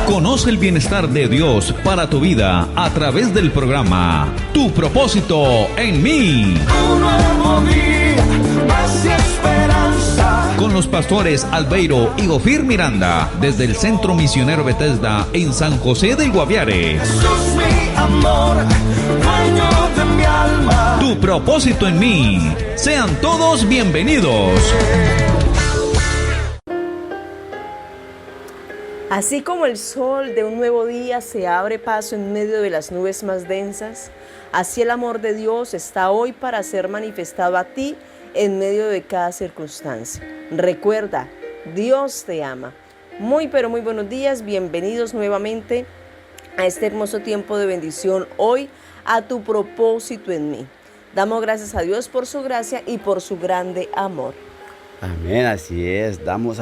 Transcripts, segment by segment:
Conoce el bienestar de Dios para tu vida a través del programa Tu propósito en mí. Un nuevo día, paz y esperanza. Con los pastores Albeiro y Ofir Miranda, desde el Centro Misionero Bethesda en San José del Guaviare. Jesús, mi amor, dueño de mi alma. Tu propósito en mí. Sean todos bienvenidos. Así como el sol de un nuevo día se abre paso en medio de las nubes más densas, así el amor de Dios está hoy para ser manifestado a ti en medio de cada circunstancia. Recuerda, Dios te ama. Muy pero muy buenos días, bienvenidos nuevamente a este hermoso tiempo de bendición hoy a tu propósito en mí. Damos gracias a Dios por su gracia y por su grande amor. Amén, así es. Damos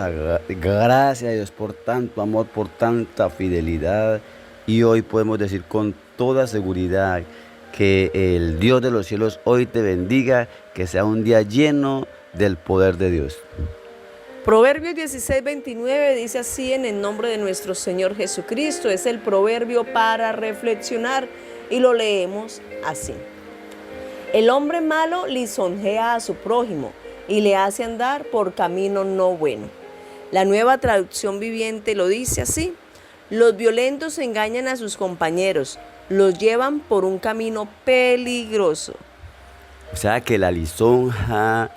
gracias a Dios por tanto amor, por tanta fidelidad. Y hoy podemos decir con toda seguridad que el Dios de los cielos hoy te bendiga, que sea un día lleno del poder de Dios. Proverbios 16:29 dice así en el nombre de nuestro Señor Jesucristo. Es el proverbio para reflexionar y lo leemos así. El hombre malo lisonjea a su prójimo y le hace andar por camino no bueno. La Nueva Traducción Viviente lo dice así: los violentos engañan a sus compañeros, los llevan por un camino peligroso. O sea que la lisonja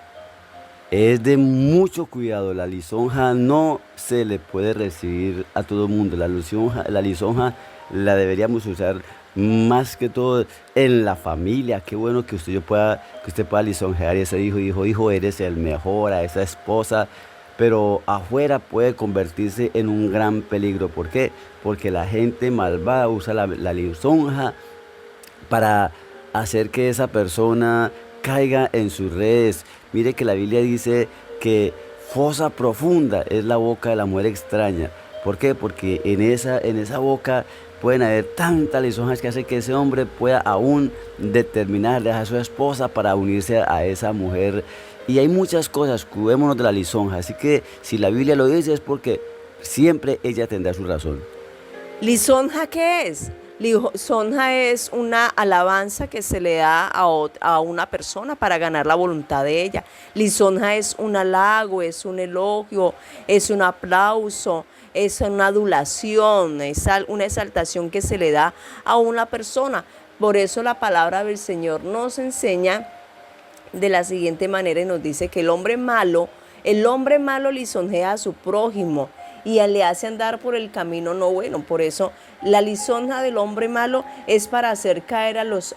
es de mucho cuidado. La lisonja no se le puede recibir a todo el mundo. La lisonja la deberíamos usar más que todo en la familia. Qué bueno que usted pueda lisonjear a ese hijo, eres el mejor, a esa esposa, pero afuera puede convertirse en un gran peligro. ¿Por qué? Porque la gente malvada usa la lisonja para hacer que esa persona caiga en sus redes. Mire que la Biblia dice que fosa profunda es la boca de la mujer extraña. ¿Por qué? Porque en esa boca pueden haber tantas lisonjas que hace que ese hombre pueda aún determinar dejar a su esposa para unirse a esa mujer. Y hay muchas cosas, cuidémonos de la lisonja. Así que si la Biblia lo dice es porque siempre ella tendrá su razón. ¿Lisonja qué es? Lisonja es una alabanza que se le da a una persona para ganar la voluntad de ella. Lisonja es un halago, es un elogio, es un aplauso, es una adulación, es una exaltación que se le da a una persona. Por eso la palabra del Señor nos enseña de la siguiente manera y nos dice que el hombre malo lisonjea a su prójimo y le hace andar por el camino no bueno. Por eso la lisonja del hombre malo es para hacer caer a las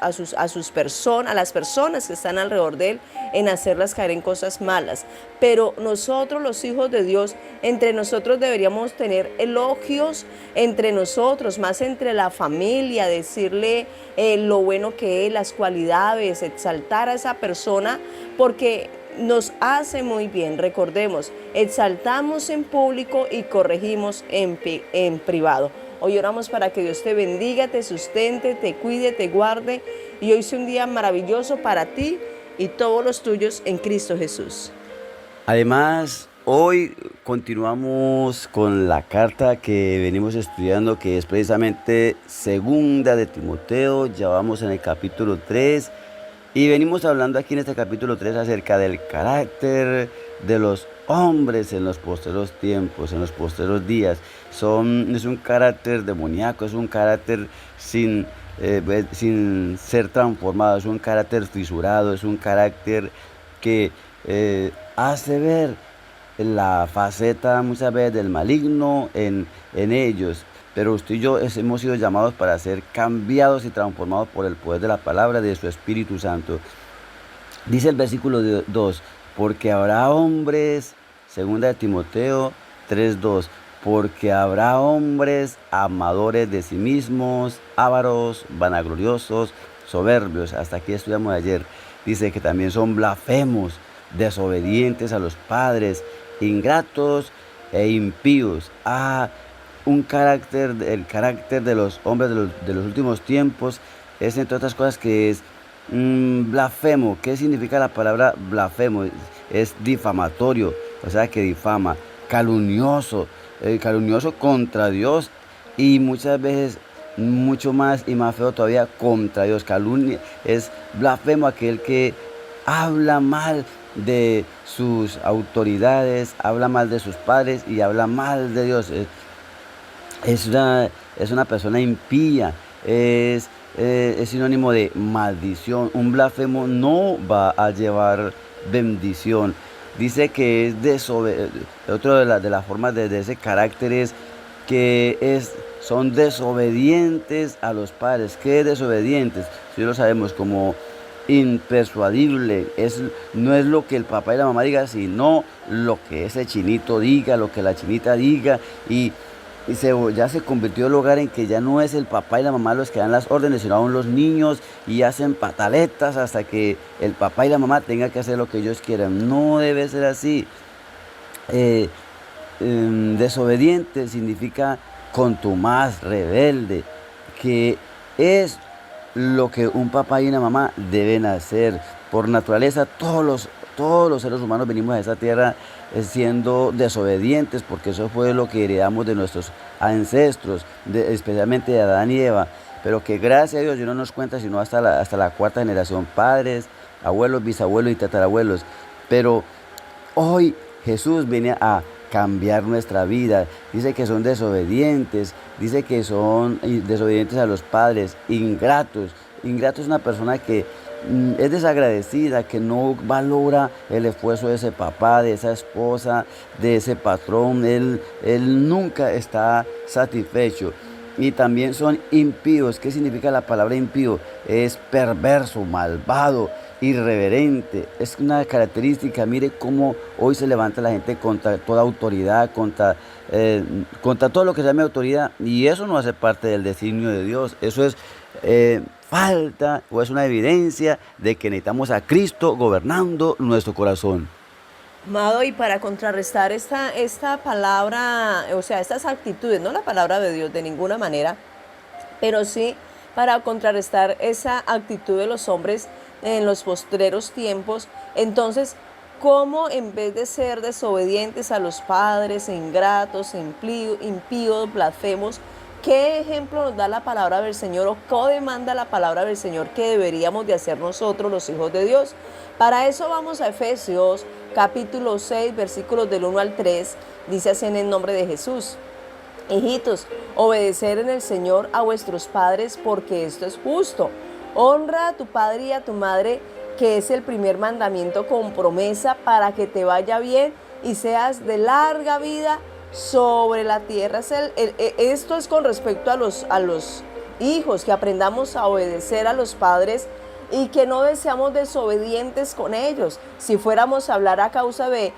personas que están alrededor de él, en hacerlas caer en cosas malas. Pero nosotros, los hijos de Dios, entre nosotros deberíamos tener elogios entre nosotros, más entre la familia, decirle lo bueno que es, las cualidades, exaltar a esa persona, porque nos hace muy bien. Recordemos, exaltamos en público y corregimos en privado. Hoy oramos para que Dios te bendiga, te sustente, te cuide, te guarde, y hoy sea un día maravilloso para ti y todos los tuyos en Cristo Jesús. Además, hoy continuamos con la carta que venimos estudiando, que es precisamente segunda de Timoteo. Ya vamos en el capítulo 3. Y venimos hablando aquí en este capítulo 3 acerca del carácter de los hombres en los posteros tiempos, en los posteros días. Es un carácter demoníaco, es un carácter sin ser transformado, es un carácter fisurado, es un carácter que hace ver la faceta muchas veces del maligno en ellos. Pero usted y yo hemos sido llamados para ser cambiados y transformados por el poder de la palabra de su Espíritu Santo. Dice el versículo 2, porque habrá hombres, segunda de Timoteo 3:2, porque habrá hombres amadores de sí mismos, ávaros, vanagloriosos, soberbios. Hasta aquí estudiamos ayer. Dice que también son blasfemos, desobedientes a los padres, ingratos e impíos. El carácter de los hombres de los últimos tiempos es, entre otras cosas, que es blasfemo. ¿Qué significa la palabra blasfemo? Es difamatorio, o sea que difama, calumnioso contra Dios y muchas veces mucho más y más feo todavía contra Dios. Calumnia, es blasfemo aquel que habla mal de sus autoridades, habla mal de sus padres y habla mal de Dios. Es una persona impía, es sinónimo de maldición. Un blasfemo no va a llevar bendición. Dice que es otro de las formas de ese carácter es que son desobedientes a los padres. ¿Qué es desobedientes? Si lo sabemos como impersuadible, no es lo que el papá y la mamá digan, sino lo que ese chinito diga, lo que la chinita diga, ya se convirtió el hogar en que ya no es el papá y la mamá los que dan las órdenes, sino aún los niños, y hacen pataletas hasta que el papá y la mamá tengan que hacer lo que ellos quieran. No debe ser así. Desobediente significa contumaz, rebelde, que es lo que un papá y una mamá deben hacer. Por naturaleza, todos los seres humanos venimos a esta tierra siendo desobedientes, porque eso fue lo que heredamos de nuestros ancestros, especialmente de Adán y Eva, pero que gracias a Dios no nos cuenta sino hasta la cuarta generación, padres, abuelos, bisabuelos y tatarabuelos. Pero hoy Jesús viene a cambiar nuestra vida. Dice que son desobedientes, dice que son desobedientes a los padres, ingratos. Ingrato es una persona que es desagradecida, que no valora el esfuerzo de ese papá, de esa esposa, de ese patrón. Él nunca está satisfecho. Y también son impíos. ¿Qué significa la palabra impío? Es perverso, malvado, irreverente. Es una característica. Mire cómo hoy se levanta la gente contra toda autoridad, contra todo lo que se llame autoridad. Y eso no hace parte del designio de Dios. Eso es falta o es una evidencia de que necesitamos a Cristo gobernando nuestro corazón. Amado, y para contrarrestar esta palabra, o sea, estas actitudes, no la palabra de Dios de ninguna manera, pero sí para contrarrestar esa actitud de los hombres en los postreros tiempos, entonces, ¿cómo en vez de ser desobedientes a los padres, ingratos, impíos, blasfemos, qué ejemplo nos da la palabra del Señor o qué demanda la palabra del Señor que deberíamos de hacer nosotros los hijos de Dios? Para eso vamos a Efesios capítulo 6, versículos del 1 al 3, dice así en el nombre de Jesús: hijitos, obedecer en el Señor a vuestros padres, porque esto es justo. Honra a tu padre y a tu madre, que es el primer mandamiento con promesa, para que te vaya bien y seas de larga vida sobre la tierra. Esto es con respecto a los hijos, que aprendamos a obedecer a los padres y que no seamos desobedientes con ellos. Si fuéramos a hablar a causa de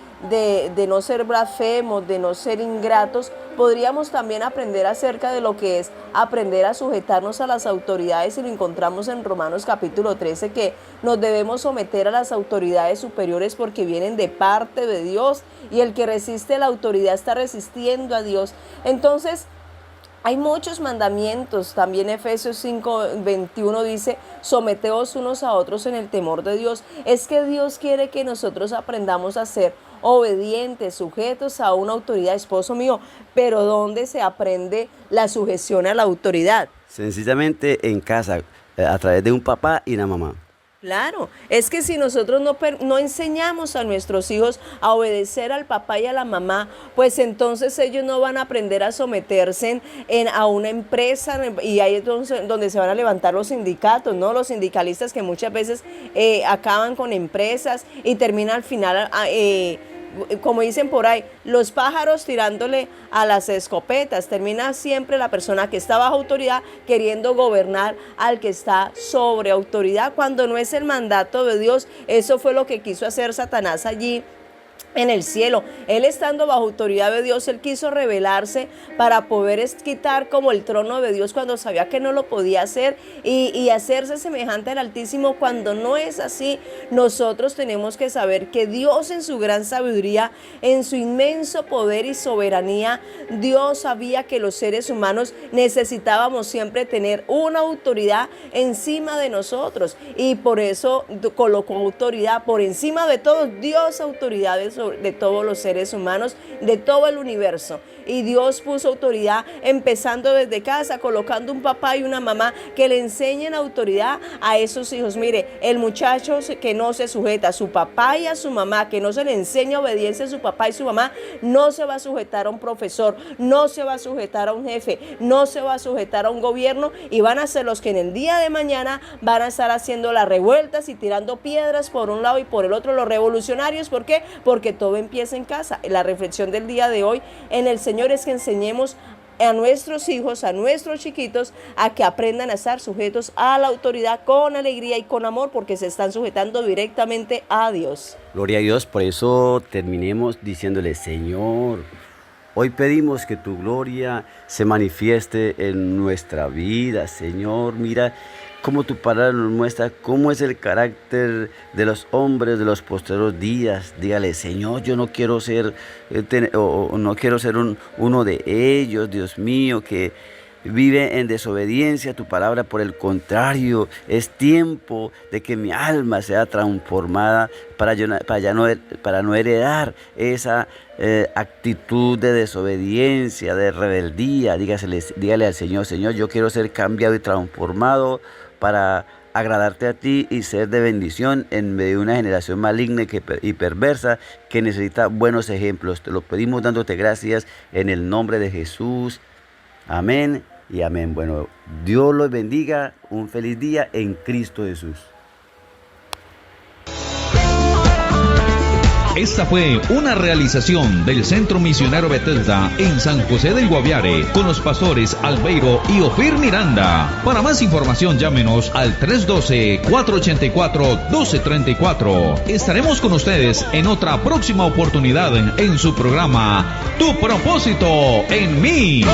no ser blasfemos, de no ser ingratos, podríamos también aprender acerca de lo que es aprender a sujetarnos a las autoridades, y lo encontramos en Romanos capítulo 13, que nos debemos someter a las autoridades superiores porque vienen de parte de Dios, y el que resiste la autoridad está resistiendo a Dios. Entonces, hay muchos mandamientos. También Efesios 5:21 dice: someteos unos a otros en el temor de Dios. Es que Dios quiere que nosotros aprendamos a ser obedientes, sujetos a una autoridad. Esposo mío, pero ¿dónde se aprende la sujeción a la autoridad? Sencillamente en casa, a través de un papá y una mamá. Claro, es que si nosotros no enseñamos a nuestros hijos a obedecer al papá y a la mamá, pues entonces ellos no van a aprender a someterse a una empresa, y ahí es donde se van a levantar los sindicatos, ¿no? Los sindicalistas que muchas veces acaban con empresas y terminan al final como dicen por ahí, los pájaros tirándole a las escopetas. Termina siempre la persona que está bajo autoridad queriendo gobernar al que está sobre autoridad, cuando no es el mandato de Dios. Eso fue lo que quiso hacer Satanás allí en el cielo. Él, estando bajo autoridad de Dios, él quiso rebelarse para poder quitar como el trono de Dios cuando sabía que no lo podía hacer, y hacerse semejante al Altísimo cuando no es así. Nosotros tenemos que saber que Dios, en su gran sabiduría, en su inmenso poder y soberanía, Dios sabía que los seres humanos necesitábamos siempre tener una autoridad encima de nosotros, y por eso colocó autoridad por encima de todos. Dios autoridades de todos los seres humanos, de todo el universo. Y Dios puso autoridad empezando desde casa, colocando un papá y una mamá que le enseñen autoridad a esos hijos. Mire, el muchacho que no se sujeta a su papá y a su mamá, que no se le enseña obediencia a su papá y su mamá, no se va a sujetar a un profesor, no se va a sujetar a un jefe, no se va a sujetar a un gobierno, y van a ser los que en el día de mañana van a estar haciendo las revueltas y tirando piedras por un lado y por el otro, los revolucionarios. ¿Por qué? Porque todo empieza en casa. La reflexión del día de hoy en el Señor es que enseñemos a nuestros hijos, a nuestros chiquitos, a que aprendan a estar sujetos a la autoridad con alegría y con amor, porque se están sujetando directamente a Dios. Gloria a Dios, por eso terminemos diciéndole: Señor, hoy pedimos que tu gloria se manifieste en nuestra vida. Señor, mira cómo tu palabra nos muestra cómo es el carácter de los hombres de los postreros días. Dígale: Señor, yo no quiero ser uno de ellos, Dios mío, que vive en desobediencia a tu palabra. Por el contrario, es tiempo de que mi alma sea transformada para no heredar esa actitud de desobediencia, de rebeldía. Dígale al Señor: Señor, yo quiero ser cambiado y transformado para agradarte a ti y ser de bendición en medio de una generación maligna y perversa que necesita buenos ejemplos. Te lo pedimos dándote gracias en el nombre de Jesús. Amén y amén. Bueno, Dios los bendiga. Un feliz día en Cristo Jesús. Esta fue una realización del Centro Misionero Bethesda en San José del Guaviare, con los pastores Albeiro y Ofir Miranda. Para más información, llámenos al 312-484-1234. Estaremos con ustedes en otra próxima oportunidad en su programa Tu Propósito en Mí.